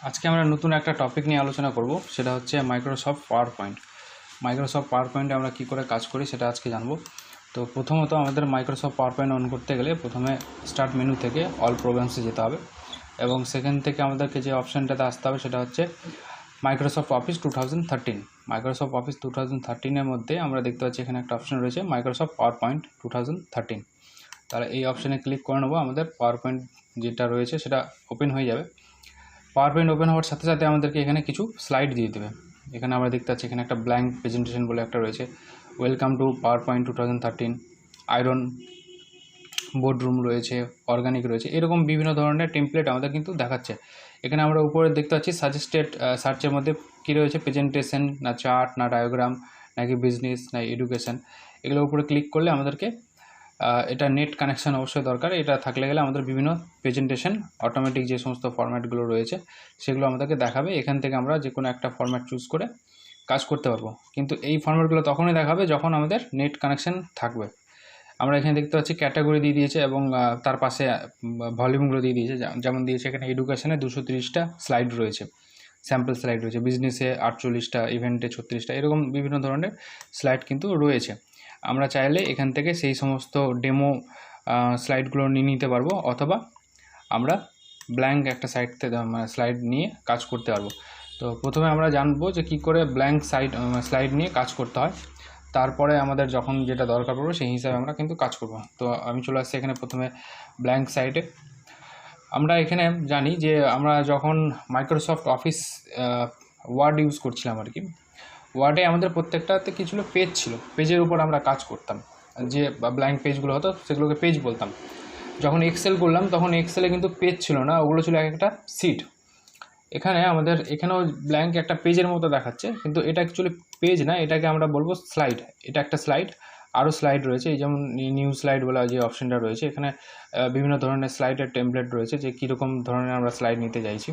আজকে আমরা নতুন একটা টপিক নিয়ে আলোচনা করব, সেটা হচ্ছে মাইক্রোসফট পাওয়ার পয়েন্ট। মাইক্রোসফট পাওয়ার পয়েন্টে আমরা কী করে কাজ করি সেটা আজকে জানবো। তো প্রথমত আমাদের মাইক্রোসফট পাওয়ার পয়েন্ট অন করতে গেলে প্রথমে স্টার্ট মেনু থেকে অল প্রোগ্রামসে যেতে হবে এবং সেখান থেকে আমাদেরকে যে অপশানটাতে আসতে হবে সেটা হচ্ছে মাইক্রোসফট অফিস 2013। মাইক্রোসফট অফিস 2013-এর মধ্যে আমরা দেখতে পাচ্ছি এখানে একটা অপশান রয়েছে মাইক্রোসফট পাওয়ার পয়েন্ট 2013। তাহলে এই অপশানে ক্লিক করে নেবো, আমাদের পাওয়ার পয়েন্ট যেটা রয়েছে সেটা ওপেন হয়ে যাবে। পাওয়ার পয়েন্ট ওপেন হওয়ার সাথে সাথে আমাদেরকে এখানে কিছু স্লাইড দিয়ে দেবে। এখানে আমরা দেখতে পাচ্ছি এখানে একটা ব্ল্যাঙ্ক প্রেজেন্টেশন বলে একটা রয়েছে, welcome to PowerPoint 2013, ion boardroom রয়েছে, অর্গানিক রয়েছে, এরকম বিভিন্ন ধরনের টেমপ্লেট আমাদের কিন্তু দেখাচ্ছে। এখানে আমরা উপরে দেখতে পাচ্ছি সাজেস্টেড সার্চের মধ্যে কী রয়েছে, প্রেজেন্টেশন না চার্ট না ডায়াগ্রাম নাকি বিজনেস না এডুকেশন। এগুলোর উপরে ক্লিক করলে আমাদেরকে এটা নেট কানেকশান অবশ্যই দরকার। এটা থাকলে গেলে আমাদের বিভিন্ন প্রেজেন্টেশন অটোমেটিক যে সমস্ত ফরম্যাটগুলো রয়েছে সেগুলো আমাদেরকে দেখাবে। এখান থেকে আমরা যে কোনো একটা ফরম্যাট চুজ করে কাজ করতে পারবো, কিন্তু এই ফরম্যাটগুলো তখনই দেখাবে যখন আমাদের নেট কানেকশান থাকবে। আমরা এখানে দেখতে পাচ্ছি ক্যাটাগরি দিয়ে দিয়েছে এবং তার পাশে ভলিউমগুলো দিয়ে দিয়েছে। যেমন দিয়েছে এখানে এডুকেশনে 230টা স্লাইড রয়েছে, স্যাম্পল স্লাইড রয়েছে, বিজনেসে 48টা, ইভেন্টে 36টা, এরকম বিভিন্ন ধরনের স্লাইড কিন্তু রয়েছে। আমরা চাইলে এখান থেকে সেই সমস্ত ডেমো স্লাইডগুলো নিয়ে নিতে পারবো, অথবা আমরা ব্ল্যাঙ্ক একটা স্লাইড নিয়ে কাজ করতে পারবো। তো প্রথমে আমরা জানবো যে কী করে ব্ল্যাঙ্ক স্লাইড নিয়ে কাজ করতে হয়, তারপরে আমাদের যখন যেটা দরকার পড়বে সেই হিসাবে আমরা কিন্তু কাজ করব। তো আমি চলে আসছি এখানে প্রথমে ব্ল্যাঙ্ক সাইটে। আমরা এখানে জানি যে আমরা যখন মাইক্রোসফট অফিস ওয়ার্ড ইউজ করছিলাম আর কি, ওয়ার্ডে আমাদের প্রত্যেকটাতে কি ছিল, পেজ ছিল, পেজের উপর আমরা কাজ করতাম। যে ব্ল্যাঙ্ক পেজগুলো হতো সেগুলোকে পেজ বলতাম। যখন এক্সেল করলাম তখন এক্সেলে কিন্তু পেজ ছিল না, ওগুলো ছিল এক একটা সিট। এখানেও ব্ল্যাঙ্ক একটা পেজের মতো দেখাচ্ছে, কিন্তু এটা অ্যাকচুয়ালি পেজ না, এটাকে আমরা বলবো স্লাইড। এটা একটা স্লাইড, আরও স্লাইড রয়েছে, এই যেমন নিউ স্লাইড বলা যে অপশানটা রয়েছে, এখানে বিভিন্ন ধরনের স্লাইডের টেমপ্লেট রয়েছে যে কীরকম ধরনের আমরা স্লাইড নিতে চাইছি।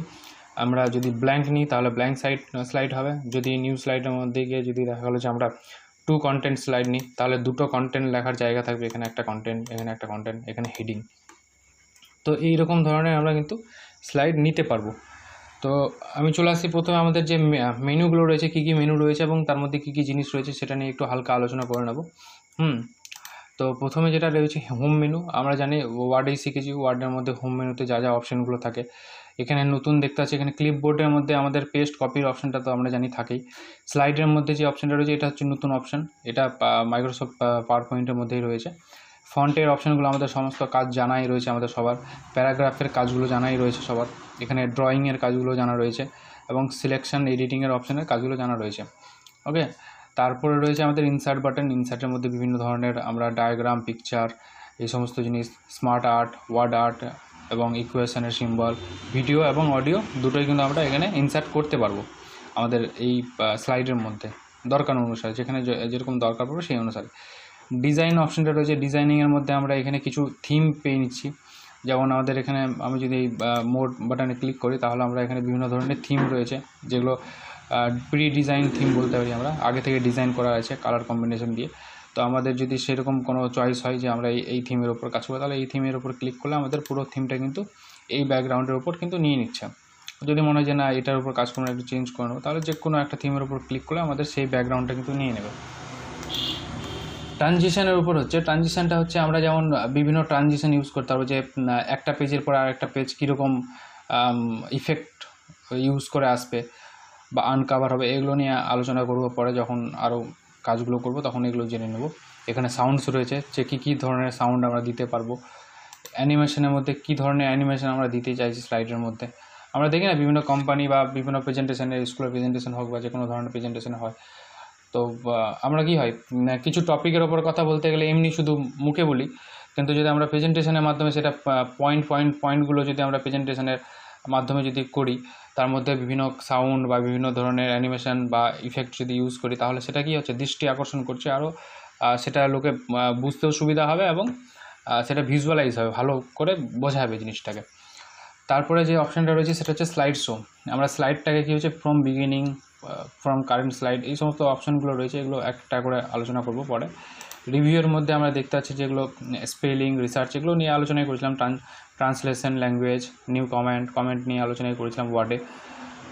আমরা যদি ব্ল্যাঙ্ক নিই তাহলে ব্ল্যাঙ্ক স্লাইড হবে। যদি নিউ স্লাইডের মধ্যে গিয়ে যদি দেখা গেলো যে আমরা 2 কন্টেন্ট স্লাইড নিই তাহলে 2টো কন্টেন্ট লেখার জায়গা থাকবে, এখানে একটা কন্টেন্ট, এখানে একটা কন্টেন্ট, এখানে হেডিং। তো এইরকম ধরনের আমরা কিন্তু স্লাইড নিতে পারবো। তো আমি চলে আসছি প্রথমে আমাদের যে মেনুগুলো রয়েছে, কী কী মেনু রয়েছে এবং তার মধ্যে কী কী জিনিস রয়েছে সেটা নিয়ে একটু হালকা আলোচনা করে নেব। তো প্রথমে যেটা রয়েছে হোম মেনু। আমরা জানি ওয়ার্ডেই শিখেছি, ওয়ার্ডের মধ্যে হোম মেনুতে যা যা অপশানগুলো থাকে। এখানে নতুন দেখতে পাচ্ছি এখানে ক্লিপবোর্ডের মধ্যে আমাদের পেস্ট কপির অপশানটা তো আমরা জানি থাকেই। স্লাইডের মধ্যে যে অপশানটা রয়েছে এটা হচ্ছে নতুন অপশান, এটা মাইক্রোসফট পাওয়ার পয়েন্টের মধ্যেই রয়েছে। ফন্টের অপশানগুলো আমাদের সমস্ত কাজ জানাই রয়েছে আমাদের সবার, প্যারাগ্রাফের কাজগুলো জানাই রয়েছে সবার, এখানে ড্রয়িংয়ের কাজগুলো জানা রয়েছে এবং সিলেকশন এডিটিংয়ের অপশানের কাজগুলো জানা রয়েছে। ওকে, তারপরে রয়েছে আমাদের ইনসার্ট বাটন। ইনসার্টের মধ্যে বিভিন্ন ধরনের আমরা ডায়াগ্রাম, পিকচার, এই সমস্ত জিনিস, স্মার্ট আর্ট, ওয়ার্ড আর্ট এবং ইকুয়েশনের সিম্বল, ভিডিও এবং অডিও দুটোই কিন্তু আমরা এখানে ইনসার্ট করতে পারবো আমাদের এই স্লাইডের মধ্যে দরকার অনুসারে, যেখানে যেরকম দরকার পড়বে সেই অনুসারে। ডিজাইন অপশানটা রয়েছে, ডিজাইনিংয়ের মধ্যে আমরা এখানে কিছু থিম পেয়ে নিচ্ছি। যেমন আমাদের এখানে আমি যদি মোর বাটনে ক্লিক করি তাহলে আমরা এখানে বিভিন্ন ধরনের থিম রয়েছে, যেগুলো প্রি ডিজাইন থিম বলতে পারি আমরা, আগে থেকে ডিজাইন করা আছে কালার কম্বিনেশন দিয়ে। তো আমাদের যদি সেরকম কোনো চয়েস হয় যে আমরা এই থিমের ওপর কাজ করবো, তাহলে এই থিমের ওপর ক্লিক করলে আমাদের পুরো থিমটা কিন্তু এই ব্যাকগ্রাউন্ডের ওপর কিন্তু নিয়ে নিচ্ছে। যদি মনে হয় যে না এটার উপর কাজ করবো, একটু চেঞ্জ করে নেবো, তাহলে যে কোনো একটা থিমের ওপর ক্লিক করলে আমাদের সেই ব্যাকগ্রাউন্ডটা কিন্তু নিয়ে নেবে। ট্রানজিশনের উপর হচ্ছে, ট্রানজিশনটা হচ্ছে আমরা যেমন বিভিন্ন ট্রানজিশন ইউজ করতে পারবো, যে একটা পেজের পর আর একটা পেজ কীরকম ইফেক্ট ইউজ করে আসবে বা আনকাভার হবে, এগুলো নিয়ে আলোচনা করবো পরে, যখন আরও কাজগুলো করব তখন এগুলো জেনে নেব। এখানে সাউন্ডস রয়েছে, যে কী ধরনের সাউন্ড আমরা দিতে পারবো। অ্যানিমেশনের মধ্যে কী ধরনের অ্যানিমেশন আমরা দিতে চাইছি স্লাইডের মধ্যে। আমরা দেখি না বিভিন্ন কোম্পানি বা বিভিন্ন প্রেজেন্টেশনে, স্কুলের প্রেজেন্টেশন হোক বা যে কোনো ধরনের প্রেজেন্টেশন হয়, তো আমরা কি হয় কিছু টপিকের ওপর কথা বলতে গেলে এমনি শুধু মুখে বলি, কিন্তু যদি আমরা প্রেজেন্টেশনের মাধ্যমে সেটা পয়েন্টগুলো যদি আমরা প্রেজেন্টেশনের মাধ্যমে যদি করি, তার মধ্যে বিভিন্ন সাউন্ড বা বিভিন্ন ধরনের অ্যানিমেশন বা ইফেক্ট যদি ইউজ করি, তাহলে সেটা কি হচ্ছে, দৃষ্টি আকর্ষণ করছে আরও, সেটা লোকে বুঝতেও সুবিধা হবে এবং সেটা ভিজুয়ালাইজ হবে, ভালো করে বোঝা যাবে জিনিসটাকে। তারপরে যে অপশানটা রয়েছে সেটা হচ্ছে স্লাইড শো। আমরা স্লাইডটাকে কী হচ্ছে from beginning, from current slide, এই সমস্ত অপশানগুলো রয়েছে, এগুলো একটা করে আলোচনা করব পরে। রিভিউয়ের মধ্যে আমরা দেখতে পাচ্ছি যেগুলো স্পেলিং, রিসার্চ, এগুলো নিয়ে আলোচনাই করেছিলাম। ট্রান্সলেশন, ল্যাঙ্গুয়েজ, নিউ কমেন্ট নিয়ে আলোচনাই করেছিলাম ওয়ার্ডে।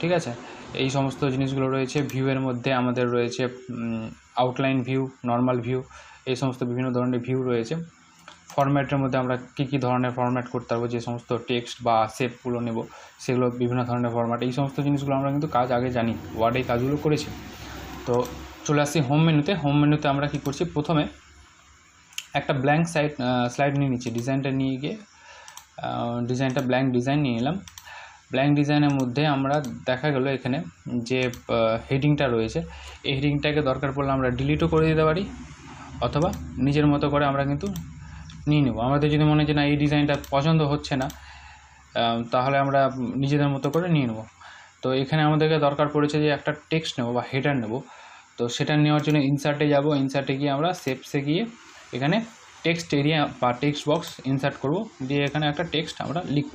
ঠিক আছে। এই সমস্ত জিনিসগুলো রয়েছে। ভিউয়ের মধ্যে আমাদের রয়েছে আউটলাইন ভিউ, নর্মাল ভিউ, এই সমস্ত বিভিন্ন ধরনের ভিউ রয়েছে। ফরম্যাটের মধ্যে আমরা কী ধরনের ফরম্যাট করতে পারবো, যে সমস্ত টেক্সট বা শেপগুলো নেব সেগুলো বিভিন্ন ধরনের ফরম্যাট, এই সমস্ত জিনিসগুলো আমরা কিন্তু কাজ আগে জানি, ওয়ার্ডে এই কাজগুলো করেছি। তো চলে আসছি হোম মেনুতে। হোম মেনুতে আমরা কী করছি, প্রথমে একটা ব্ল্যাঙ্ক স্লাইড নিয়ে নিচ্ছি। ডিজাইনটা নিয়ে গিয়ে ডিজাইনটা ব্ল্যাঙ্ক ডিজাইন নিয়ে নিলাম। ব্ল্যাঙ্ক ডিজাইনের মধ্যে আমরা দেখা গেল এখানে যে হেডিংটা রয়েছে, এই হেডিংটাকে দরকার পড়লে আমরা ডিলিটও করে দিতে পারি, অথবা নিজের মতো করে আমরা কিন্তু নিয়ে নেব। আমাদের যদি মনে হয় যে না এই ডিজাইনটা পছন্দ হচ্ছে না, তাহলে আমরা নিজেদের মতো করে নিয়ে নেব। তো এখানে আমাদেরকে দরকার পড়েছে যে একটা টেক্সট নেব বা হেডার নেব। তো সেটা নেওয়ার জন্য ইনসার্টে যাব। ইনসার্টে গিয়ে আমরা শেপসে গিয়ে এখানে টেক্সট এরিয়া বা টেক্সট বক্স ইনসার্ট করব, দিয়ে এখানে একটা টেক্সট আমরা লিখব।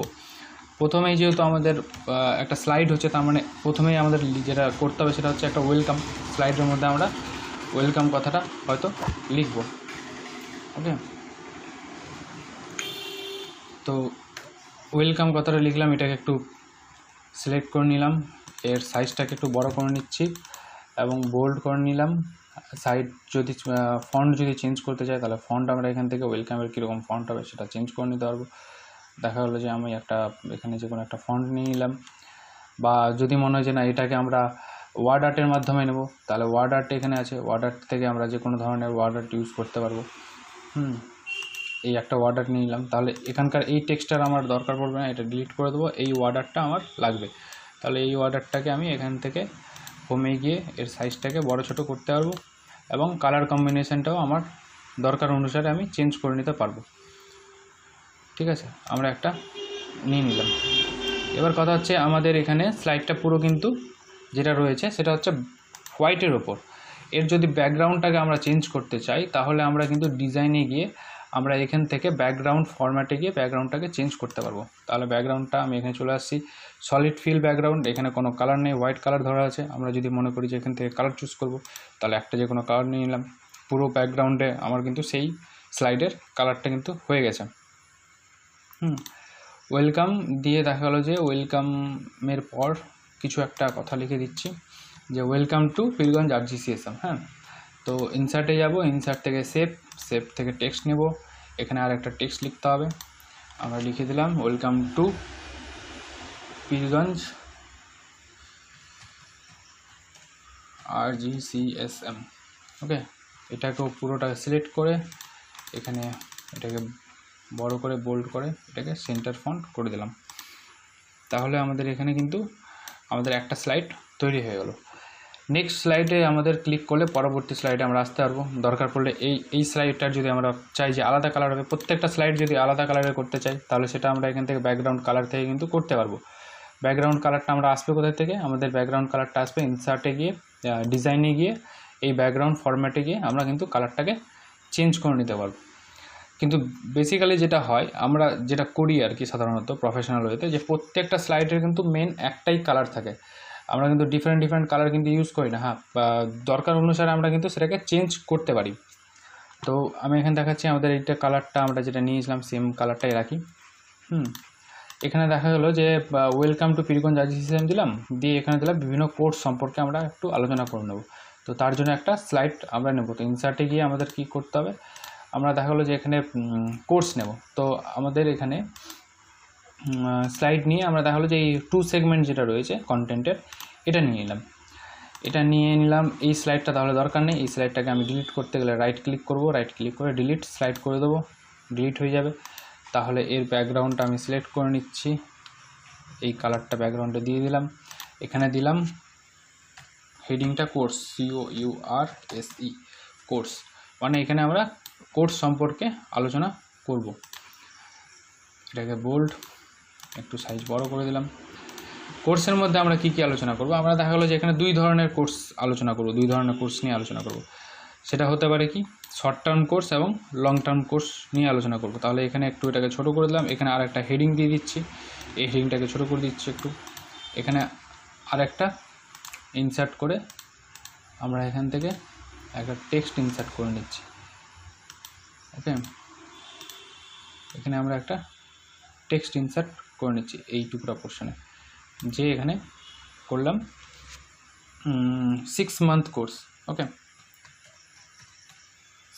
প্রথমেই যেহেতু আমাদের একটা স্লাইড হচ্ছে, তার মানে প্রথমেই আমাদের যেটা করতে হবে সেটা হচ্ছে একটা ওয়েলকাম। স্লাইডের মধ্যে আমরা ওয়েলকাম কথাটা হয়তো লিখব। ওকে, তো ওয়েলকাম কথাটা লিখলাম, এটাকে একটু সিলেক্ট করে নিলাম, এর সাইজটাকে একটু বড় করে নিচ্ছি এবং বোল্ড করে নিলাম। সাইড যদি ফন্ট যদি চেঞ্জ করতে চাই, তাহলে ফন্ট আমরা এখান থেকে ওয়েলকামের কীরকম ফন্ট হবে সেটা চেঞ্জ করে নিতে পারবো। দেখা গেলো যে আমি একটা এখানে যে কোনো একটা ফন্ট নিয়ে নিলাম, বা যদি মনে হয় যে না এটাকে আমরা ওয়ার্ড আর্টের মাধ্যমে নেব, তাহলে ওয়ার্ড আর্ট এখানে আছে, ওয়ার্ড আর্ট থেকে আমরা যে কোনো ধরনের ওয়ার্ড আর্ট ইউজ করতে পারবো। এই একটা ওয়ার্ড আর্ট নিয়ে নিলাম, তাহলে এখানকার এই টেক্সটার আমার দরকার পড়বে না, এটা ডিলিট করে দেবো। এই ওয়ার্ড আর্টটা আমার লাগবে, তাহলে এই ওয়ার্ড আর্টটাকে আমি এখান থেকে হোমে গিয়ে এর সাইজটাকে বড় ছোট করতে পারবো, এবং কালার কম্বিনেশনটাও আমার দরকার অনুসারে আমি চেঞ্জ করে নিতে পারবো। ঠিক আছে, আমরা একটা নিয়ে নিলাম। এবার কথা হচ্ছে আমাদের এখানে স্লাইডটা পুরো কিন্তু যেটা রয়েছে সেটা হচ্ছে হোয়াইটের ওপর। এর যদি ব্যাকগ্রাউন্ডটাকে আমরা চেঞ্জ করতে চাই, তাহলে আমরা কিন্তু ডিজাইনে গিয়ে আমরা এখান থেকে ব্যাকগ্রাউন্ড ফরম্যাটে গিয়ে ব্যাকগ্রাউন্ডটাকে চেঞ্জ করতে পারবো। তাহলে ব্যাকগ্রাউন্ডটা আমি এখানে চলে আসছি, সলিড ফিল ব্যাকগ্রাউন্ড, এখানে কোনো কালার নেই, হোয়াইট কালার ধরা আছে। আমরা যদি মনে করি যে এখান থেকে কালার চুজ করব, তাহলে একটা যে কোনো কালার নিয়ে নিলাম। পুরো ব্যাকগ্রাউন্ডে আমার কিন্তু সেই স্লাইডের কালারটা কিন্তু হয়ে গেছে। ওয়েলকাম দিয়ে দেখা গেলো যে ওয়েলকামের পর কিছু একটা কথা লিখে দিচ্ছি যে ওয়েলকাম টু পীরগঞ্জ RGCSM। হ্যাঁ, তো ইনসার্টে যাব, ইনসার্ট থেকে সেভ থেকে টেক্সট নেব, এখানে আর একটা টেক্সট লিখতে হবে। আমরা লিখে দিলাম ওয়েলকাম টু পীরগঞ্জ RGCSM। ওকে, এটাকেও পুরোটাকে সিলেক্ট করে এখানে এটাকে বড় করে বোল্ড করে এটাকে সেন্টার ফন্ট করে দিলাম। তাহলে আমাদের এখানে কিন্তু আমাদের একটা স্লাইড তৈরি হয়ে গেল। নেক্সট স্লাইডে আমাদের ক্লিক করলে পরবর্তী স্লাইডে আমরা আসতে পারবো। দরকার পড়লে এই স্লাইডটার যদি আমরা চাই যে আলাদা কালার হবে, প্রত্যেকটা স্লাইড যদি আলাদা কালারের করতে চাই, তাহলে সেটা আমরা এখান থেকে ব্যাকগ্রাউন্ড কালার থেকে কিন্তু করতে পারবো। ব্যাকগ্রাউন্ড কালারটা আমরা আসবে কোথায় থেকে, আমাদের ব্যাকগ্রাউন্ড কালারটা আসবে ইনসার্টে গিয়ে, ডিজাইনে গিয়ে, এই ব্যাকগ্রাউন্ড ফরম্যাটে গিয়ে আমরা কিন্তু কালারটাকে চেঞ্জ করে নিতে পারবো। কিন্তু বেসিক্যালি যেটা হয়, আমরা যেটা করি আর কি সাধারণত প্রফেশনাল ওয়েতে, যে প্রত্যেকটা স্লাইডের কিন্তু মেন একটাই কালার থাকে। আমরা কিন্তু ডিফারেন্ট কালার কিন্তু ইউজ করি না। হ্যাঁ, দরকার অনুসারে আমরা কিন্তু সেটাকে চেঞ্জ করতে পারি। তো আমি এখানে দেখাচ্ছি আমাদের এইটা কালারটা আমরা যেটা নিয়েছিলাম সেম কালারটাই রাখি। এখানে দেখা গেলো যে ওয়েলকাম টু পীরগঞ্জ RGCSM দিলাম, দিয়ে এখানে দিলাম বিভিন্ন কোর্স সম্পর্কে আমরা একটু আলোচনা করে নেব। তো তার জন্য একটা স্লাইড আমরা নেব। তো ইনসার্টে গিয়ে আমাদের কী করতে হবে, আমরা দেখা গেলো যে এখানে কোর্স নেব। তো আমাদের এখানে স্লাইড নিয়ে আমরা দেখা গেলো যে এই 2 সেগমেন্ট যেটা রয়েছে কন্টেন্টের, এটা নিয়ে নিলাম। এই স্লাইডটা তাহলে দরকার নেই, এই স্লাইডটাকে আমি ডিলিট করতে গেলে রাইট ক্লিক করব, রাইট ক্লিক করে ডিলিট স্লাইড করে দেবো, ডিলিট হয়ে যাবে। তাহলে এর ব্যাকগ্রাউন্ডটা আমি সিলেক্ট করে নিচ্ছি, এই কালারটা ব্যাকগ্রাউন্ডে দিয়ে দিলাম। এখানে দিলাম হেডিংটা কোর্স, COURSE কোর্স, মানে এখানে আমরা কোর্স সম্পর্কে আলোচনা করব। এটাকে বোল্ড একটু সাইজ বড় করে দিলাম। কোর্সের মধ্যে আমরা কি আলোচনা করব, আমরা দেখা গেলো যে এখানে 2 ধরনের কোর্স আলোচনা করব, 2 ধরনের কোর্স নিয়ে আলোচনা করব। সেটা হতে পারে কি শর্ট টার্ম কোর্স এবং লং টার্ম কোর্স নিয়ে আলোচনা করব। তাহলে এখানে একটু এটাকে ছোটো করে দিলাম, এখানে আর একটা হেডিং দিয়ে দিচ্ছি, এই হেডিংটাকে ছোটো করে দিচ্ছি একটু, এখানে আর একটা ইনসার্ট করে আমরা এখান থেকে একটা টেক্সট ইনসার্ট করে নিচ্ছি। ওকে, এখানে আমরা একটা টেক্সট ইনসার্ট করে নিচ্ছি এই টুকরা পোর্শনে, যে এখানে করলাম 6 month কোর্স। ওকে,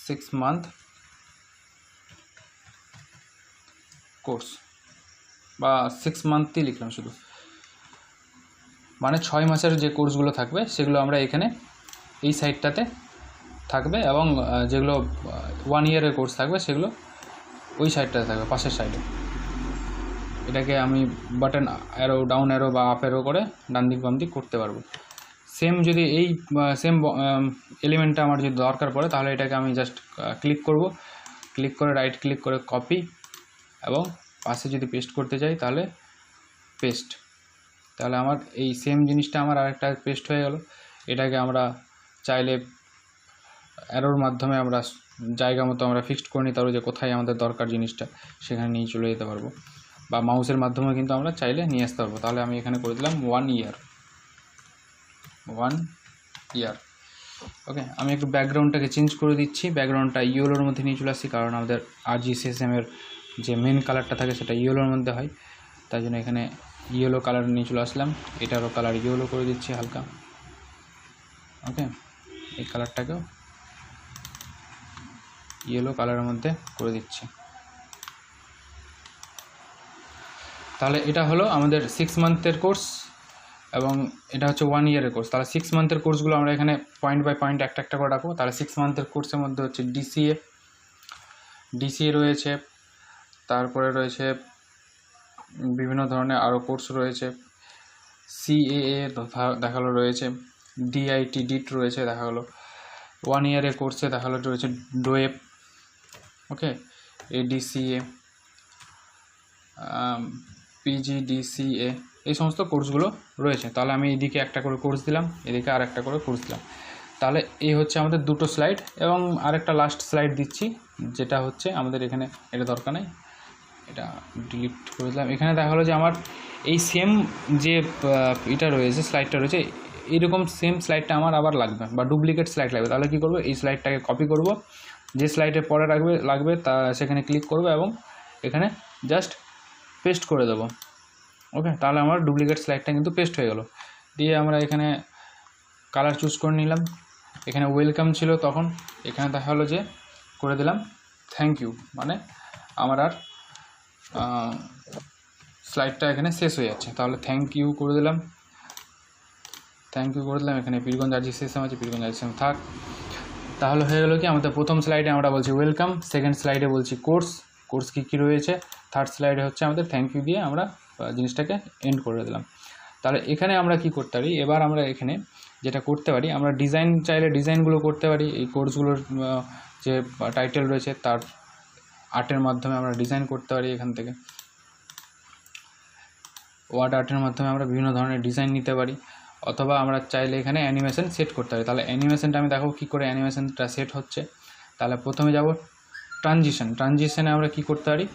6 month কোর্স বা 6 মান্থই লিখলাম শুধু, মানে 6 মাসের যে কোর্সগুলো থাকবে সেগুলো আমরা এখানে এই সাইডটাতে থাকবে, এবং যেগুলো 1 year কোর্স থাকবে সেগুলো ওই সাইডটাতে থাকবে, পাশের সাইডে। এটাকে আমি বাটন অ্যারো, ডাউন অ্যারো বা আপ অ্যারো করে ডান দিক বাম দিক করতে পারবো। সেম যদি এই সেম এলিমেন্টটা আমার যদি দরকার পড়ে তাহলে এটাকে আমি জাস্ট ক্লিক করব, ক্লিক করে রাইট ক্লিক করে কপি, এবং পাশে যদি পেস্ট করতে চাই তাহলে পেস্ট। তাহলে আমার এই সেম জিনিসটা আমার আরেকটা পেস্ট হয়ে গেল। এটাকে আমরা চাইলে অ্যারোর মাধ্যমে আমরা জায়গা মতো আমরা ফিক্সড করে নিতে পারবো যে কোথায় আমাদের দরকার জিনিসটা, সেখানে নিয়ে চলে যেতে পারবো, বা মাউসের মাধ্যমে কিন্তু আমরা চাইলে নিয়ে আসতে পারবো। তাহলে আমি এখানে করে দিলাম 1 year। ওকে, আমি একটু ব্যাকগ্রাউন্ডটাকে চেঞ্জ করে দিচ্ছি, ব্যাকগ্রাউন্ডটা ইয়েলোর মধ্যে নিয়ে চলে আসছি, কারণ আমাদের RGCSM-এর যে মেন কালারটা থাকে সেটা ইয়েলোর মধ্যে হয়, তাই জন্য এখানে ইয়েলো কালার নিয়ে চলে আসলাম। এটারও কালার ইয়েলো করে দিচ্ছি হালকা। ওকে, এই কালারটাকেও ইয়েলো কালারের মধ্যে করে দিচ্ছি। তাহলে এটা হলো আমাদের 6 মান্থের কোর্স, এবং এটা হচ্ছে 1 year কোর্স। তাহলে 6 মান্থের কোর্সগুলো আমরা এখানে পয়েন্ট বাই পয়েন্ট একটা একটা করে রাখবো। তাহলে 6 মান্থের কোর্সের মধ্যে হচ্ছে ডিসিএ রয়েছে, তারপরে রয়েছে বিভিন্ন ধরনের আরও কোর্স রয়েছে, CAA দেখালো রয়েছে, ডিট রয়েছে দেখা হলো। 1 year কোর্সে দেখালো রয়েছে ডোয়েপ, ওকে, ADCA, PGDCA, এই সমস্ত কোর্সগুলো রয়েছে। তাহলে আমি এদিকে একটা করে কোর্স দিলাম, এদিকে আর একটা করে কোর্স দিলাম। তাহলে এই হচ্ছে আমাদের দুটো স্লাইড, এবং আরেকটা লাস্ট স্লাইড দিচ্ছি, যেটা হচ্ছে আমাদের এখানে এটা দরকার নেই, এটা ডিলিট করে দিলাম। এখানে দেখা হলো যে আমার এই সেম যে এটা রয়েছে, স্লাইডটা রয়েছে, এইরকম সেম স্লাইডটা আমার আবার লাগবে, বা ডুপ্লিকেট স্লাইড লাগবে। তাহলে কী করবো, এই স্লাইডটাকে কপি করব, যে স্লাইডে পরে লাগবে তা সেখানে ক্লিক করব, এবং এখানে জাস্ট পেস্ট করে দেবো। ওকে, তাহলে আমার ডুপ্লিকেট স্লাইডটা কিন্তু পেস্ট হয়ে গেল। দিয়ে আমরা এখানে কালার চুজ করে নিলাম। এখানে ওয়েলকাম ছিল তখন, এখানে দেখা হলো যে করে দিলাম থ্যাংক ইউ, মানে আমার আর স্লাইডটা এখানে শেষ হয়ে যাচ্ছে। তাহলে থ্যাংক ইউ করে দিলাম, এখানে পীরগঞ্জ RGCSM আছে, পীরগঞ্জ RGCSM থাক। তাহলে হয়ে গেলো কি, আমাদের প্রথম স্লাইডে আমরা বলছি ওয়েলকাম, সেকেন্ড স্লাইডে বলছি কোর্স কী রয়েছে, থার্ড স্লাইডে হচ্ছে আমাদের থ্যাংক ইউ দিয়ে আমরা জিনিসটাকে এন্ড করে দিলাম। তাহলে এখানে আমরা কি করতে পারি, এবার আমরা এখানে যেটা করতে পারি, আমরা ডিজাইন চাইলে ডিজাইনগুলো করতে পারি। এই কোর্সগুলোর যে টাইটেল রয়েছে তার আর্টের মাধ্যমে আমরা ডিজাইন করতে পারি। এখান থেকে ওয়ার্ড আর্টের মাধ্যমে আমরা বিভিন্ন ধরনের ডিজাইন নিতে পারি, অথবা আমরা চাইলে এখানে অ্যানিমেশন সেট করতে পারি। তাহলে অ্যানিমেশনটা আমি দেখাবো কী করে অ্যানিমেশনটা সেট হচ্ছে। তাহলে প্রথমে যাব ট্রানজিশনে আমরা কি করতে পারি,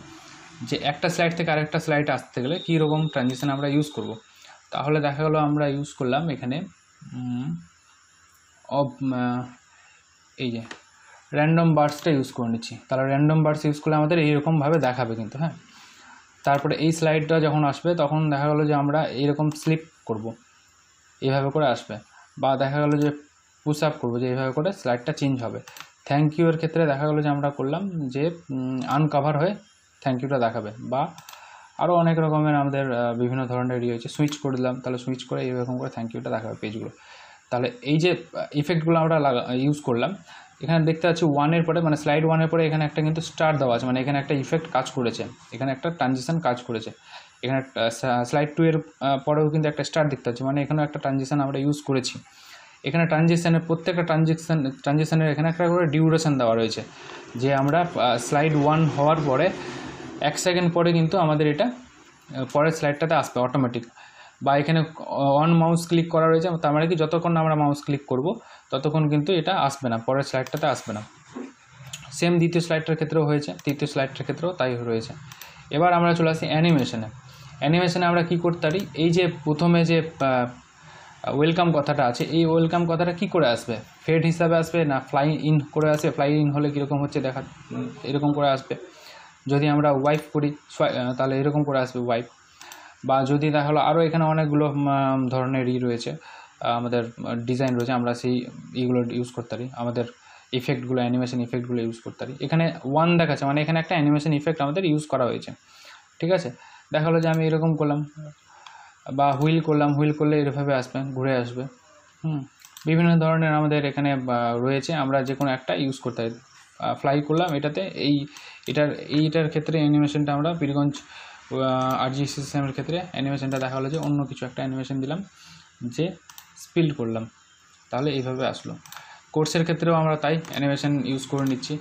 যে একটা স্লাইড থেকে আরেকটা স্লাইড আসতে গেলে কী রকম ট্রানজিশন আমরা ইউজ করব। তাহলে দেখা গেলো আমরা ইউজ করলাম এখানে এই যে র্যান্ডম বার্ডসটা ইউজ করে নিচ্ছি। তাহলে র্যান্ডম বার্ডস ইউজ করলে আমাদের এইরকমভাবে দেখাবে কিন্তু, হ্যাঁ। তারপরে এই স্লাইডটা যখন আসবে তখন দেখা গেলো যে আমরা এইরকম স্লিপ করব, এইভাবে করে আসবে, বা দেখা গেলো যে পুশ আপ করবো, যে এইভাবে করে স্লাইডটা চেঞ্জ হবে। থ্যাংক ইউ এর ক্ষেত্রে দেখা গেলো যে আমরা করলাম যে আনকভার হয়ে থ্যাংক ইউটা দেখাবে, বা আরও অনেক রকমের আমাদের বিভিন্ন ধরনের রয়েছে, সুইচ করে দিলাম, তাহলে সুইচ করে এইরকম করে থ্যাংক ইউটা দেখাবে পেজগুলো। তাহলে এই যে ইফেক্টগুলো আমরা ইউজ করলাম, এখানে দেখতে পাচ্ছি 1-এর পরে, মানে স্লাইড 1-এর পরে এখানে একটা কিন্তু স্টার দেওয়া আছে, মানে এখানে একটা ইফেক্ট কাজ করেছে, এখানে একটা ট্রানজিশন কাজ করেছে। এখানে স্লাইড 2-এর পরেও কিন্তু একটা স্টার দেখতে পাচ্ছি, মানে এখানেও একটা ট্রানজিশন আমরা ইউজ করেছি। এখানে ট্রানজিশনের প্রত্যেকটা ট্রানজিশনের এখানে একটা করে ডিউরেশন দেওয়া রয়েছে, যে আমরা স্লাইড 1 হওয়ার পরে 1 সেকেন্ড পরে কিন্তু আমাদের এটা পরের স্লাইডটাতে আসবে অটোমেটিক, বা এখানে অন মাউস ক্লিক করা রয়েছে, তার মানে কি যতক্ষণ আমরা মাউস ক্লিক করব ততক্ষণ কিন্তু এটা আসবে না, পরের স্লাইডটাতে আসবে না। সেম দ্বিতীয় স্লাইডটার ক্ষেত্রেও হয়েছে, তৃতীয় স্লাইডটার ক্ষেত্রেও তাই রয়েছে। এবার আমরা চলে আসি অ্যানিমেশনে আমরা কি করতে পারি, এই যে প্রথমে যে ওয়েলকাম কথাটা আছে, এই ওয়েলকাম কথাটা কি করে আসবে, ফেড হিসাবে আসবে না ফ্লাই ইন করে আসবে, ফ্লাই ইন হলে কীরকম হচ্ছে দেখা এরকম করে আসবে। যদি আমরা ওয়াইপ করি তাহলে এরকম করে আসবে ওয়াইপ। বা যদি দেখা হলো আরও এখানে অনেকগুলো ধরনের রয়েছে, আমাদের ডিজাইন রয়েছে, আমরা সেই এইগুলো ইউজ করতে পারি, আমাদের ইফেক্টগুলো, অ্যানিমেশন ইফেক্টগুলো ইউজ করতে পারি। এখানে 1 দেখাচ্ছে, মানে এখানে একটা অ্যানিমেশন ইফেক্ট আমাদের ইউজ করা হয়েছে। ঠিক আছে, দেখা হলো যে আমি এরকম করলাম বা হুইল করলাম, হুইল করলে এভাবে আসবে, ঘুরে আসবে। বিভিন্ন ধরনের আমাদের এখানে রয়েছে, আমরা যে কোনো একটা ইউজ করতে পারি। ফ্লাই করলাম এটাতে, এইটার ক্ষেত্রে অ্যানিমেশনটা আমরা পীরগঞ্জ আরজি সিস্টেমের ক্ষেত্রে অ্যানিমেশনটা দেখা হলো যে অন্য কিছু একটা অ্যানিমেশন দিলাম, যে স্পিল করলাম, তাহলে এইভাবে আসলো। কোর্সের ক্ষেত্রেও আমরা তাই অ্যানিমেশন ইউজ করে নিচ্ছি।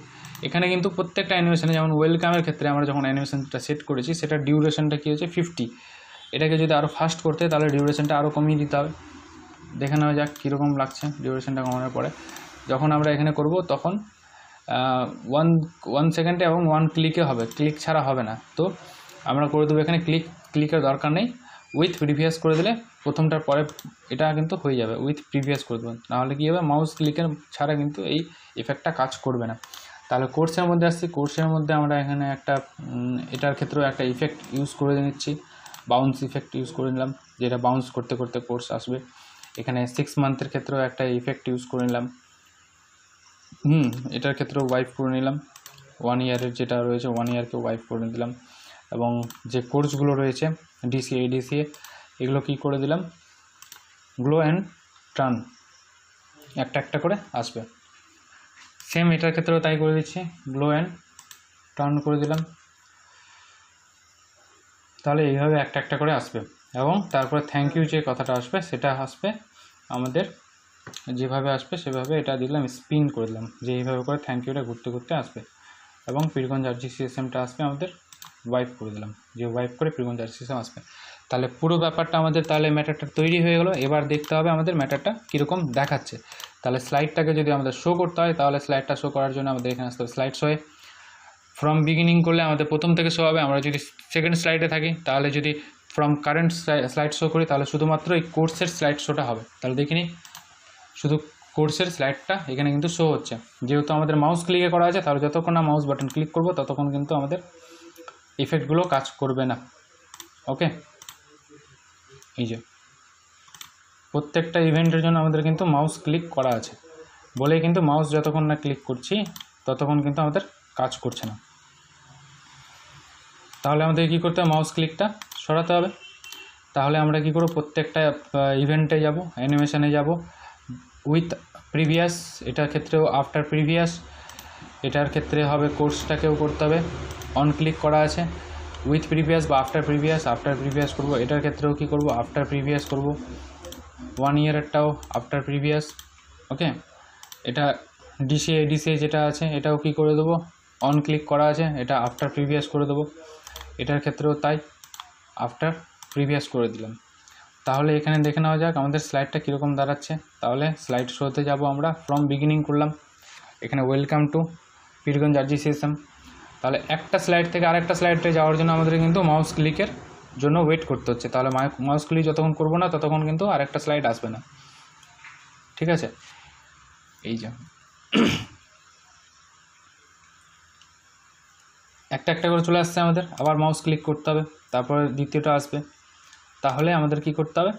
এখানে কিন্তু প্রত্যেকটা অ্যানিমেশনে, যেমন ওয়েলকামের ক্ষেত্রে আমরা যখন অ্যানিমেশনটা সেট করেছি, সেটার ডিউরেশনটা কী হচ্ছে 50। এটাকে যদি আরও ফাস্ট করতে তাহলে ডিউরেশনটা আরও কমিয়ে দিতে হবে। দেখে নেওয়া যাক কীরকম লাগছে ডিউরেশনটা কমানোর পরে। যখন আমরা এখানে করব তখন 1 সেকেন্ডে এবং 1 ক্লিকে হবে, ক্লিক ছাড়া হবে না। তো আমরা করে দেবো এখানে ক্লিকের দরকার নেই, উইথ প্রিভিয়াস করে দিলে প্রথমটার পরে এটা কিন্তু হয়ে যাবে, উইথ প্রিভিয়াস করে দেবেন, নাহলে কী হবে, মাউস ক্লিকের ছাড়া কিন্তু এই ইফেক্টটা কাজ করবে না। তাহলে কোর্সের মধ্যে আসছি, কোর্সের মধ্যে আমরা এখানে একটা এটার ক্ষেত্রেও একটা ইফেক্ট ইউজ করে নিচ্ছি, বাউন্স ইফেক্ট ইউজ করে নিলাম, যেটা বাউন্স করতে করতে কোর্স আসবে। এখানে 6 মান্থের ক্ষেত্রেও একটা ইফেক্ট ইউজ করে নিলাম। এটার ক্ষেত্রেও ওয়াইপ করে নিলাম, 1 ইয়ারের যেটা রয়েছে 1 ইয়ারকে ওয়াইপ করে দিলাম। এবং যে কোর্সগুলো রয়েছে ডিসিএ, এডিসিএ, এগুলো কী করে দিলাম, গ্লো অ্যান্ড টার্ন, একটা একটা করে আসবে। সেম এটার ক্ষেত্রেও তাই করে দিচ্ছি, গ্লো অ্যান্ড টার্ন করে দিলাম, তাহলে এইভাবে একটা একটা করে আসবে। এবং তারপরে থ্যাংক ইউ যে কথাটা আসবে সেটা আসবে আমাদের, যেভাবে আসবে সেভাবে এটা দিলাম, স্পিন করে দিলাম, যে এইভাবে করে থ্যাংক ইউটা ঘুরতে ঘুরতে আসবে। এবং পীরগঞ্জ আরজি সিস্টেমটা আসবে আমাদের, ওয়াইপ করে দিলাম, যে ওয়াইপ করে পীরগঞ্জ আরজি সিস্টেম আসবে। তাহলে পুরো ব্যাপারটা আমাদের তাহলে ম্যাটারটা তৈরি হয়ে গেলো। এবার দেখতে হবে আমাদের ম্যাটারটা কীরকম দেখাচ্ছে। তাহলে স্লাইডটাকে যদি আমাদের শো করতে হয়, তাহলে স্লাইডটা শো করার জন্য আমাদের এখানে আসতে হবে স্লাইড শোয়ে। ফ্রম বিগিনিং করলে আমাদের প্রথম থেকে শো হবে। আমরা যদি সেকেন্ড স্লাইডে থাকি, তাহলে যদি ফ্রম কারেন্ট স্লাইড শো করি, তাহলে শুধুমাত্র এই কোর্সের স্লাইড শোটা হবে। তাহলে দেখিনি, শুধু কোর্সের স্লাইডটা এখানে কিন্তু শো হচ্ছে। যেহেতু আমাদের মাউস ক্লিকে করা আছে, তাহলে যতক্ষণ না মাউস বাটন ক্লিক করব ততক্ষণ কিন্তু আমাদের ইফেক্টগুলো কাজ করবে না। ওকে, এই যে প্রত্যেকটা ইভেন্টের জন্য আমাদের কিন্তু মাউস ক্লিক করা আছে বলেই কিন্তু মাউস যতক্ষণ না ক্লিক করছি ততক্ষণ কিন্তু আমাদের কাজ করছে না। তাহলে আমাদের কী করতে হবে, মাউস ক্লিকটা সরাতে হবে। তাহলে আমরা কী করব, প্রত্যেকটা ইভেন্টে যাব, অ্যানিমেশনে যাব, উইথ প্রিভিয়াস, এটার ক্ষেত্রেও আফটার প্রিভিয়াস, এটার ক্ষেত্রে হবে কোর্সটাকেও করতে হবে, অন ক্লিক করা আছে, উইথ প্রিভিয়াস বা আফটার প্রিভিয়াস করব। এটার ক্ষেত্রেও কী করব, আফটার প্রিভিয়াস করব। 1 ইয়ারেরটাও আফটার প্রিভিয়াস। ওকে, এটা ডিসিএ যেটা আছে এটাও কী করে দেবো, অন ক্লিক করা আছে, এটা আফটার প্রিভিয়াস করে দেবো। এটার ক্ষেত্রেও তাই, আফটার প্রিভিয়াস করে দিলাম। তাহলে এখানে দেখে নেওয়া যাক আমাদের স্লাইডটা কীরকম দাঁড়াচ্ছে। তাহলে স্লাইড শোতে যাব আমরা, ফ্রম বিগিনিং করলাম, এখানে welcome to Pirganj RG system. তাহলে একটা স্লাইড থেকে আরেকটা স্লাইডে যাওয়ার জন্য আমাদের কিন্তু মাউস ক্লিকের জন্য ওয়েট করতে হচ্ছে। তাহলে মাউস ক্লিক যতক্ষণ করবো না ততক্ষণ কিন্তু আরেকটা স্লাইড আসবে না। ঠিক আছে, এই যে একটা একটা করে চলে আসছে আমাদের, আবার মাউস ক্লিক করতে হবে, তারপরে দ্বিতীয়টা আসবে। তাহলে আমাদের কি করতে হবে,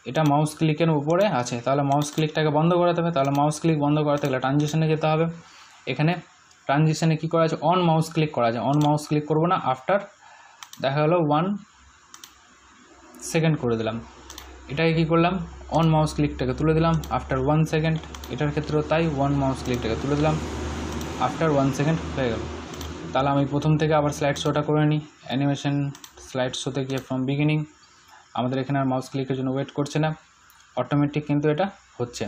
এটা মাউস ক্লিকের উপরে আছে, তাহলে মাউস ক্লিকটাকে বন্ধ করাতে হবে। তাহলে মাউস ক্লিক বন্ধ করাতে গেলে ট্রানজিশনে যেতে হবে। এখানে ট্রানজিশনে কী করা আছে, অন মাউস ক্লিক করা আছে, অন মাউস ক্লিক করবো না, আফটার দেখা গেলো 1 সেকেন্ড করে দিলাম। এটাকে কী করলাম, অন মাউস ক্লিকটাকে তুলে দিলাম, আফটার 1 সেকেন্ড। এটার ক্ষেত্রেও তাই, 1 মাউস ক্লিকটাকে তুলে দিলাম, আফটার 1 সেকেন্ড হয়ে গেল। তাহলে আমি প্রথম থেকে আবার স্লাইড শোটা করে নিই, অ্যানিমেশন স্লাইড শোতে গিয়ে ফ্রম বিগিনিং, আমাদের এখানে আর মাউস ক্লিকের জন্য ওয়েট করছে না, অটোমেটিক কিন্তু এটা হচ্ছে।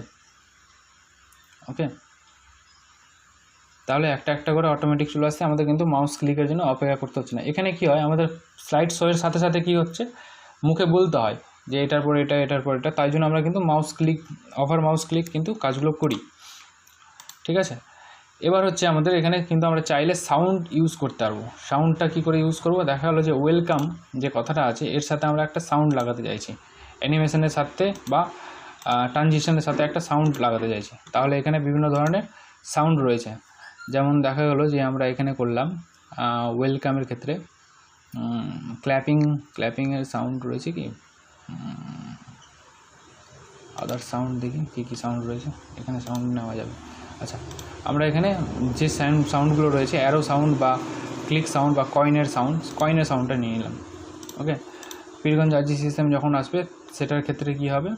ওকে, তাহলে একটা একটা করে অটোমেটিক চলে আসছে, আমাদের কিন্তু মাউস ক্লিকের জন্য অপেক্ষা করতে হচ্ছে না। এখানে কি হয়, আমাদের স্লাইড শোয়ের সাথে সাথে কি হচ্ছে, মুখে বলতে হয় যে এটার পর এটা, এটার পর এটা, তাই জন্য আমরা কিন্তু mouse click, over mouse click কিন্তু কাজগুলো করি। ঠিক আছে, এবার হচ্ছে আমাদের এখানে কিন্তু আমরা চাইলে সাউন্ড ইউজ করতে পারবো। সাউন্ডটা কী করে ইউজ করবো, দেখা গেলো যে ওয়েলকাম যে কথাটা আছে এর সাথে আমরা একটা সাউন্ড লাগাতে চাইছি, অ্যানিমেশনের সাথে বা ট্রানজিশনের সাথে একটা সাউন্ড লাগাতে চাইছি। তাহলে এখানে বিভিন্ন ধরনের সাউন্ড রয়েছে, যেমন দেখা গেলো যে আমরা এখানে করলাম ওয়েলকামের ক্ষেত্রে, ক্ল্যাপিংয়ের সাউন্ড রয়েছে কি, আদার সাউন্ড দেখি কী কী সাউন্ড রয়েছে, এখানে সাউন্ড নেওয়া যাবে। আচ্ছা, আমরা এখানে যে সাউন্ডগুলো রয়েছে অ্যারো সাউন্ড বা ক্লিক সাউন্ড বা কয়েনের সাউন্ডটা নিয়ে নিলাম। ওকে, পীরগঞ্জ আরজি সিস্টেম যখন আসবে সেটার ক্ষেত্রে কি হবে,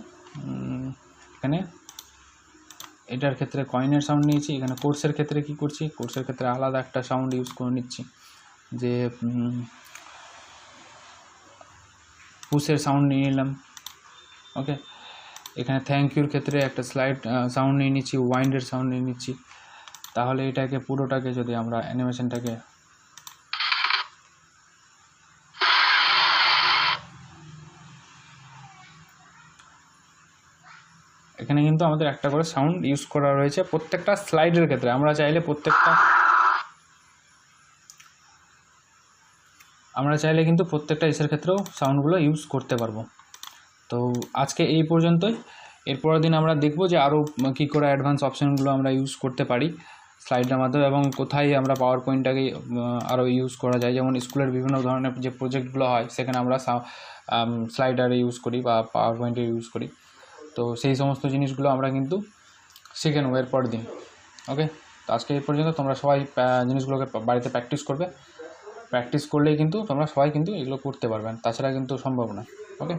এখানে এটার ক্ষেত্রে কয়েনের সাউন্ড নিয়েছি। এখানে কোর্সের ক্ষেত্রে কি করছি, কোর্সের ক্ষেত্রে আলাদা একটা সাউন্ড ইউজ করে নিচ্ছি, যে পুশের সাউন্ড নিয়ে নিলাম। ওকে, এখানে থ্যাংক ইউর ক্ষেত্রে একটা স্লাইড সাউন্ড নিয়ে নিচ্ছি, ওয়াইন্ডের সাউন্ড নিয়ে নিচ্ছি। তাহলে এটাকে পুরোটাকে যদি আমরা অ্যানিমেশনটাকে এখানে কিন্তু আমাদের একটা করে সাউন্ড ইউজ করা রয়েছে প্রত্যেকটা স্লাইডের ক্ষেত্রে। আমরা চাইলে কিন্তু প্রত্যেকটা ইসের ক্ষেত্রেও সাউন্ডগুলো ইউজ করতে পারবো। তো আজকে এই পর্যন্তই। এরপরের দিন আমরা দেখব যে আরও কী করে অ্যাডভান্স অপশানগুলো আমরা ইউজ করতে পারি স্লাইডের মাধ্যমে, এবং কোথায় আমরা পাওয়ার পয়েন্টটাকে আরও ইউজ করা যায়। যেমন স্কুলের বিভিন্ন ধরনের যে প্রজেক্টগুলো হয় সেখানে আমরা স্লাইডারে ইউজ করি বা পাওয়ার পয়েন্টে ইউজ করি। তো সেই সমস্ত জিনিসগুলো আমরা কিন্তু শিখে নেবো এরপরের দিন। ওকে, তো আজকে এই পর্যন্ত। তোমরা সবাই জিনিসগুলোকে বাড়িতে প্র্যাকটিস করবে। প্র্যাকটিস করলেই কিন্তু তোমরা সবাই কিন্তু এগুলো করতে পারবেন, তাছাড়া কিন্তু সম্ভব না। ওকে।